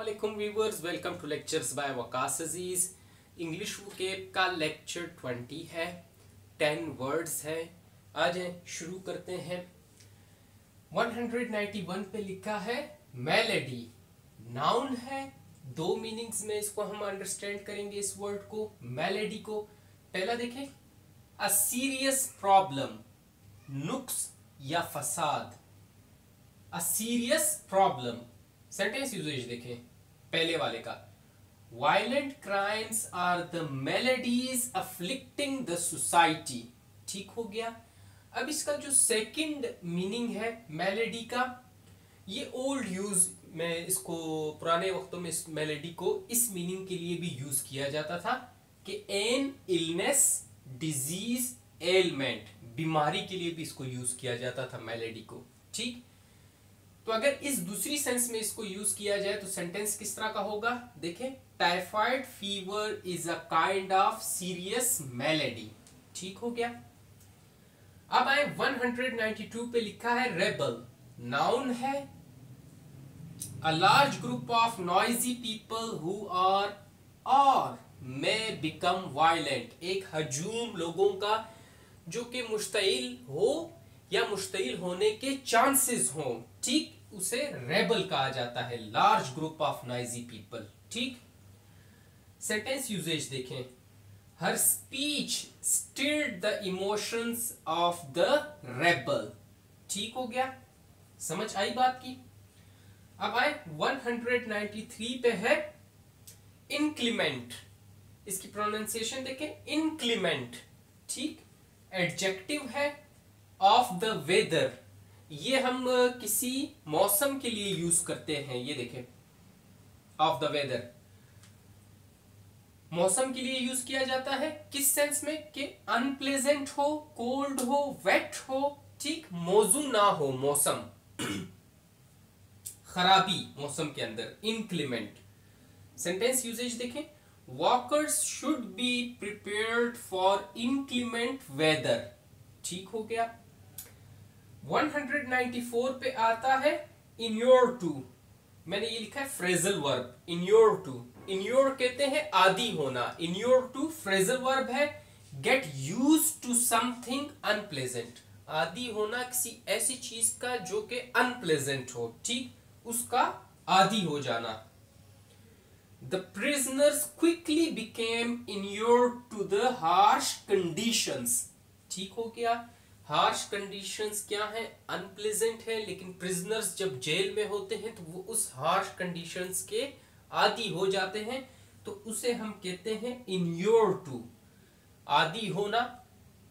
अस्सलामुअलैकुम viewers, welcome to lectures bye Waqas Aziz. English vocab का lecture 20 है। 10 वर्ड्स हैं। आज शुरू करते हैं। 191 पे लिखा है मेलेडी। नाउन है, दो मीनिंग्स में इसको हम अंडरस्टैंड करेंगे। इस वर्ड को, मेलेडी को। पहला देखें, अ सीरियस प्रॉब्लम, नुक्स या फसाद। A serious problem. Sentence usage देखें पहले वाले का। Violent crimes are the maladies afflicting the society. ठीक हो गया। अब इसका जो सेकंड मीनिंग है मेलेडी का, ये ओल्ड यूज में इसको पुराने वक्तों में इस मेलेडी को इस मीनिंग के लिए भी यूज किया जाता था कि एन इलनेस, डिजीज, एलमेंट, बीमारी के लिए भी इसको यूज किया जाता था मेलेडी को। ठीक। तो अगर इस दूसरी सेंस में इसको यूज किया जाए तो सेंटेंस किस तरह का होगा? देखें, typhoid fever is a kind of serious melody. ठीक हो गया। अब आए 192 पे लिखा है रेबल। नाउन है, a large group of noisy people who are or may become violent. एक हजूम लोगों का जो कि मुश्तइल हो या मुश्तइल होने के चांसेस हो। ठीक, उसे रेबल कहा जाता है। Large group of noisy people. ठीक। सेंटेंस यूजेज देखें। Her speech stirred the emotions of the rabble. ठीक हो गया। समझ आई बात की। अब आए 193 पे है इनक्लीमेंट। इसकी प्रोनाउंसिएशन देखें, इनक्लीमेंट। ठीक। एडजेक्टिव है ऑफ द वेदर। ये हम किसी मौसम के लिए यूज करते हैं। ये देखें, ऑफ द वेदर मौसम के लिए यूज किया जाता है। किस सेंस में? कि अनप्लेजेंट हो, कोल्ड हो, वेट हो। ठीक, मौजू ना हो मौसम, खराबी मौसम के अंदर, इनक्लीमेंट। सेंटेंस यूजेज देखें, walkers should be prepared for inclement weather. ठीक हो गया। 194 पे आता है इन्योर टू। मैंने ये लिखा है phrasal verb, inure to. Inure कहते हैं आदी होना। इन्योर टू फ्रेजल वर्ब है। Get use to something unpleasant. आदी होना किसी ऐसी चीज का जो कि अनप्लेजेंट हो। ठीक, उसका आदी हो जाना। The prisoners quickly became inured to the harsh conditions। ठीक हो गया। हार्श कंडीशंस क्या है? अनप्लेजेंट है। लेकिन प्रिजनर्स जब जेल में होते हैं तो वो उस हार्श कंडीशंस के आदी हो जाते हैं, तो उसे हम कहते हैं इन्योर टू। आदी होना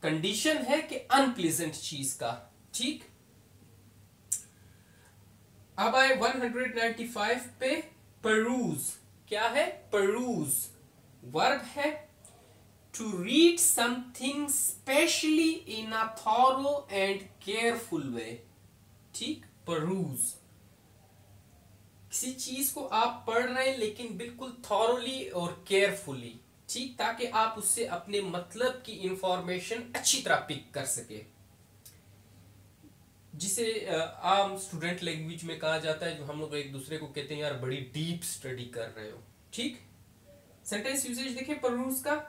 कंडीशन है कि अनप्लेजेंट चीज का। ठीक। अब आए 195 पे परूज। क्या है? परूज वर्ब है to read something specially in a thorough and careful way। ठीक, peruse। किसी चीज को आप पढ़ रहे हैं लेकिन बिल्कुल थॉरोली और केयरफुली। ठीक, ताकि आप उससे अपने मतलब की इंफॉर्मेशन अच्छी तरह पिक कर सके, जिसे आम स्टूडेंट लैंग्वेज में कहा जाता है, जो हम लोग एक दूसरे को कहते हैं यार बड़ी डीप स्टडी कर रहे हो। ठीक। सेंटेंस यूसेज देखें परूज का।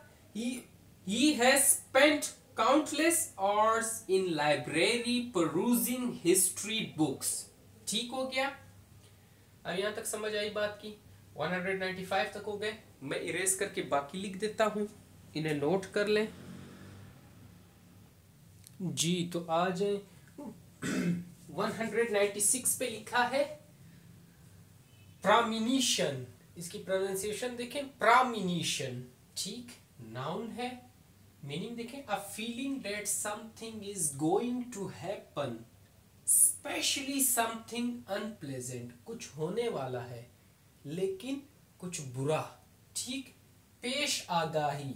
He has spent countless hours in library perusing history books। ठीक हो गया। अब यहां तक समझ आई बात की। 195 तक हो गए। मैं इरेज करके बाकी लिख देता हूं, इन्हें नोट कर लें जी। तो आज 196 पे लिखा है प्रामिनिशन। इसकी प्रोनाउंसिएशन देखें, प्रामिनिशन। ठीक, नाउन है। मीनिंग देखें, a feeling that something is going to happen, specially something unpleasant. कुछ होने वाला है लेकिन कुछ बुरा। ठीक, पेश आगाही।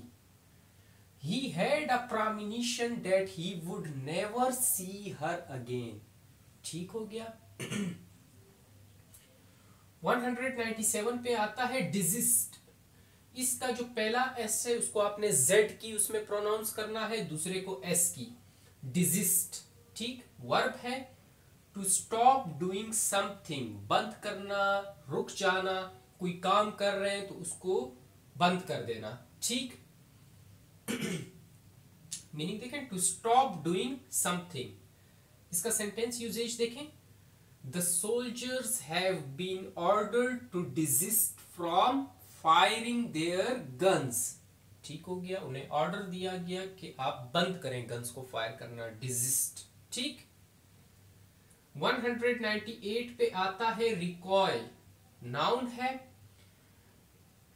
He had a premonition that he would never see her again। ठीक हो गया। 197 पे आता है डिजिस्ट। इसका जो पहला एस है उसको आपने जेड की उसमें प्रोनाउंस करना है, दूसरे को एस की। डिजिस्ट। ठीक, वर्ब है टू स्टॉप डूइंग समथिंग, बंद करना, रुक जाना, कोई काम कर रहे हैं तो उसको बंद कर देना, ठीक। मीनिंग देखें, टू स्टॉप डूइंग समथिंग। इसका सेंटेंस यूजेज देखें, the soldiers have been ordered to desist from firing their guns. ठीक हो गया, उन्हें ऑर्डर दिया गया कि आप बंद करें गन्स को फायर करना, डिजिस्ट, ठीक। 198 पे आता है रिकॉइल, नाउन है।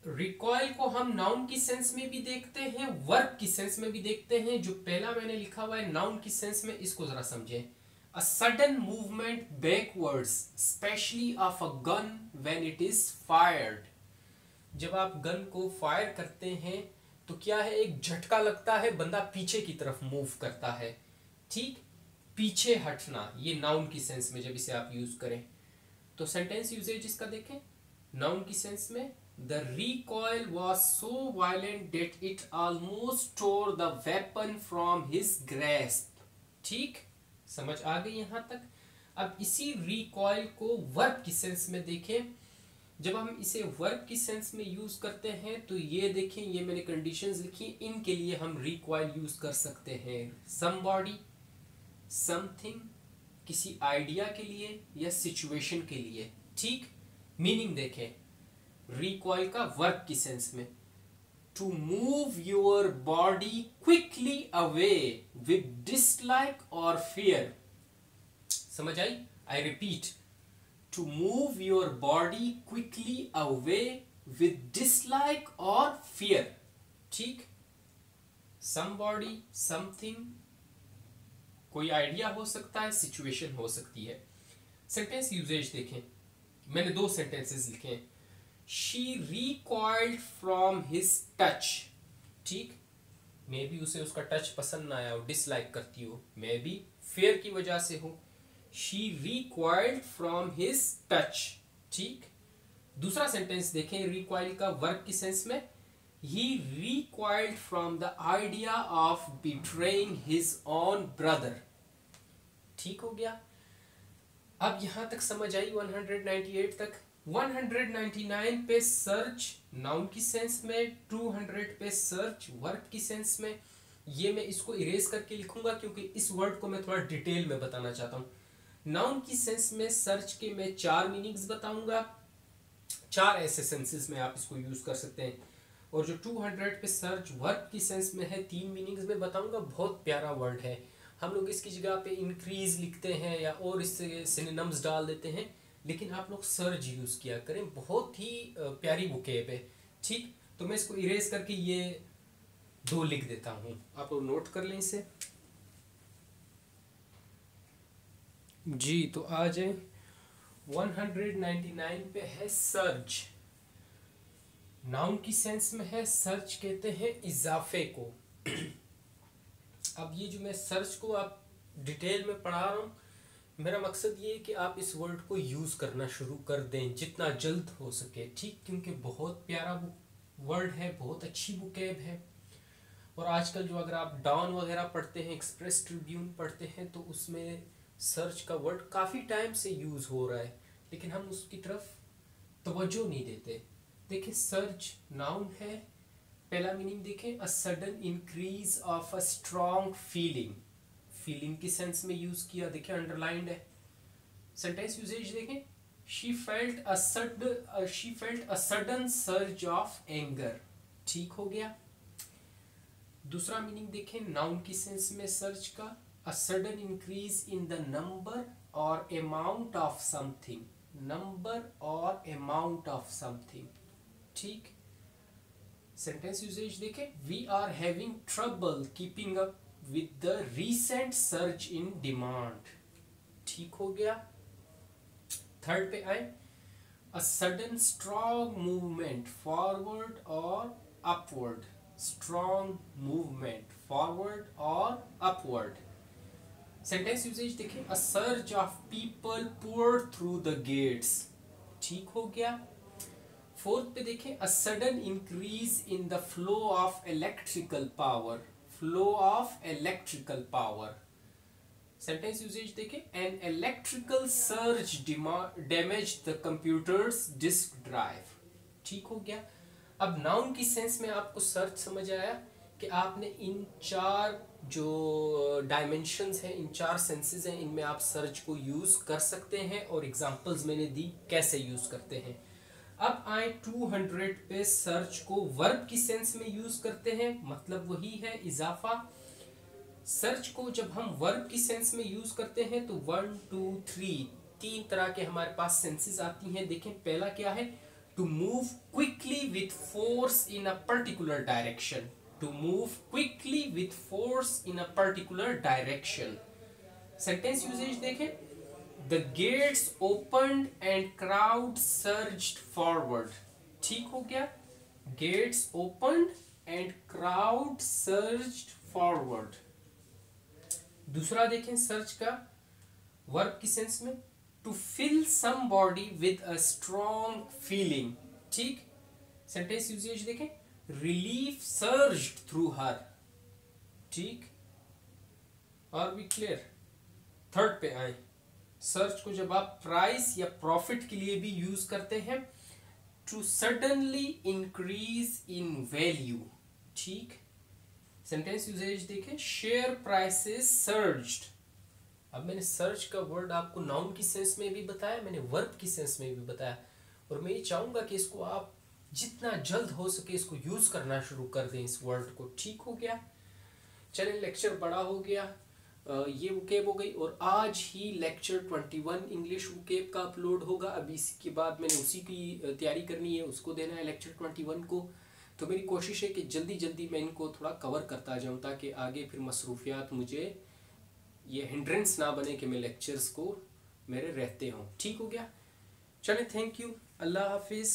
रिकॉइल को हम नाउन की सेंस में भी देखते हैं, वर्ब की सेंस में भी देखते हैं। जो पहला मैंने लिखा हुआ है नाउन की सेंस में, इसको जरा समझें। A sudden movement backwards, especially of a gun when it is fired. जब आप गन को फायर करते हैं तो क्या है, एक झटका लगता है, बंदा पीछे की तरफ मूव करता है, ठीक। पीछे हटना, ये नाउन की सेंस में जब इसे आप यूज करें तो सेंटेंस यूजेज इसका देखें। नाउन की सेंस में, the recoil was so violent that it almost tore the weapon from his grasp, ठीक। समझ आ गई यहां तक। अब इसी रिकॉइल को वर्ब की सेंस में देखें। जब हम इसे वर्ब की सेंस में यूज करते हैं तो ये देखें, ये मैंने कंडीशंस लिखी, इनके लिए हम रिकॉइल यूज कर सकते हैं। समबॉडी, समथिंग, किसी आइडिया के लिए या सिचुएशन के लिए, ठीक। मीनिंग देखें रिकॉइल का वर्ब की सेंस में, to move your body quickly away with dislike or fear. समझ आई? I repeat, to move your body quickly away with dislike or fear. ठीक? Somebody, something, कोई आइडिया हो सकता है, सिचुएशन हो सकती है। सेंटेंस यूजेज देखें, मैंने 2 सेंटेंसेस लिखे हैं। She recoiled from his touch, ठीक। मे बी उसे उसका टच पसंद ना आया हो, डिसलाइक करती हो, मे बी फेयर की वजह से हो। She recoiled from his touch, ठीक। दूसरा सेंटेंस देखें recoil का वर्ब की सेंस में, he recoiled from the idea of betraying his own brother, ठीक हो गया। अब यहां तक समझ आई 198 तक। 199 पे सर्च नाउन की सेंस में, 200 पे सर्च वर्ब की सेंस में। ये मैं इसको इरेज करके लिखूंगा क्योंकि इस वर्ड को मैं थोड़ा डिटेल में बताना चाहता हूं। नाउन की सेंस में सर्च के मैं 4 मीनिंग्स बताऊंगा, 4 ऐसे सेंसेस में आप इसको यूज कर सकते हैं। और जो 200 पे सर्च वर्ब की सेंस में है, 3 मीनिंग्स में बताऊंगा। बहुत प्यारा वर्ड है, हम लोग इसकी जगह पे इंक्रीज लिखते हैं या और इससे सिनोनिम्स डाल देते हैं, लेकिन आप लोग सर्च यूज किया करें, बहुत ही प्यारी वोकैब है, ठीक। तो मैं इसको इरेज करके ये 2 लिख देता हूं, आप लोग नोट कर लें इसे जी। तो आ जाए 199 पे है सर्च, नाउन की सेंस में है। सर्च कहते हैं इजाफे को। अब ये जो मैं सर्च को आप डिटेल में पढ़ा रहा हूँ, मेरा मकसद ये है कि आप इस वर्ड को यूज़ करना शुरू कर दें जितना जल्द हो सके, ठीक। क्योंकि बहुत प्यारा वर्ड है, बहुत अच्छी वोकैब है। और आजकल जो अगर आप डॉन वगैरह पढ़ते हैं, एक्सप्रेस ट्रिब्यून पढ़ते हैं, तो उसमें सर्च का वर्ड काफ़ी टाइम से यूज़ हो रहा है, लेकिन हम उसकी तरफ तवज्जो नहीं देते। देखिए सर्च नाउन है, पहला मीनिंग देखें, a sudden increase of a strong feeling, feeling की सेंस में यूज किया, देखिए अंडरलाइंड है। सेंटेंस यूजेज देखें, she felt a sudden surge of anger, ठीक हो गया। दूसरा मीनिंग देखें नाउन की सेंस में सर्च का, a sudden increase in the number or amount of something, number or amount of something, ठीक। सेंटेंस यूजेज देखें, we are having trouble keeping up with the recent surge in demand, ठीक हो गया। Third पे आए, a sudden strong movement forward or upward, strong movement forward or upward। Sentence usage देखें, a surge of people poured through the gates, ठीक हो गया। Fourth पे देखें, a sudden increase in the flow of electrical power, flow of electrical power। Sentence usage देखें, an electrical surge damaged the computer's disk drive, ठीक हो गया। अब नाउन की सेंस में आपको सर्च समझ आया कि आपने इन चार जो डायमेंशंस हैं, इन चार सेंसेस हैं, इनमें आप सर्च को यूज कर सकते हैं और एग्जांपल्स मैंने दी कैसे यूज करते हैं। अब आए 200 पे, सर्च को वर्ब की सेंस में यूज करते हैं, मतलब वही है इजाफा। सर्च को जब हम वर्ब की सेंस में यूज करते हैं तो 1 2 3 तीन तरह के हमारे पास सेंसेस आती हैं। देखें पहला क्या है, to move quickly with force in a particular direction. To move quickly with force in a particular direction. Sentence usage देखें, the gates opened and crowd surged forward. ठीक हो गया, gates opened and crowd surged forward. दूसरा देखें surge का verb की sense में, to fill somebody with a strong feeling. ठीक, सेंटेंस यूजेज देखें, रिलीफ सर्ज्ड थ्रू हर। ठीक, और भी क्लियर। थर्ड पे आए, सर्च को जब आप प्राइस या प्रॉफिट के लिए भी यूज करते हैं, to suddenly increase in value. ठीक, सेंटेंस यूजेज देखें, शेयर प्राइसेस सर्ज्ड। अब मैंने सर्च का वर्ड आपको नाउन की सेंस में भी बताया, मैंने वर्ब की सेंस में भी बताया, और मैं ये चाहूंगा कि इसको आप जितना जल्द हो सके इसको यूज करना शुरू कर दें इस वर्ड को। ठीक हो गया, चलें लेक्चर बड़ा हो गया, ये वोकेब हो गई, और आज ही लेक्चर 21 इंग्लिश वोकेब का अपलोड होगा। अभी इसके बाद मैंने उसी की तैयारी करनी है, उसको देना है लेक्चर 21 को। तो मेरी कोशिश है कि जल्दी जल्दी मैं इनको थोड़ा कवर करता जाऊं, ताकि आगे फिर मसरूफियात मुझे ये हिंड्रेंस ना बने कि मैं लेक्चर्स को मेरे रहते हों। ठीक हो गया, चलें, थैंक यू, अल्लाह हाफिज़।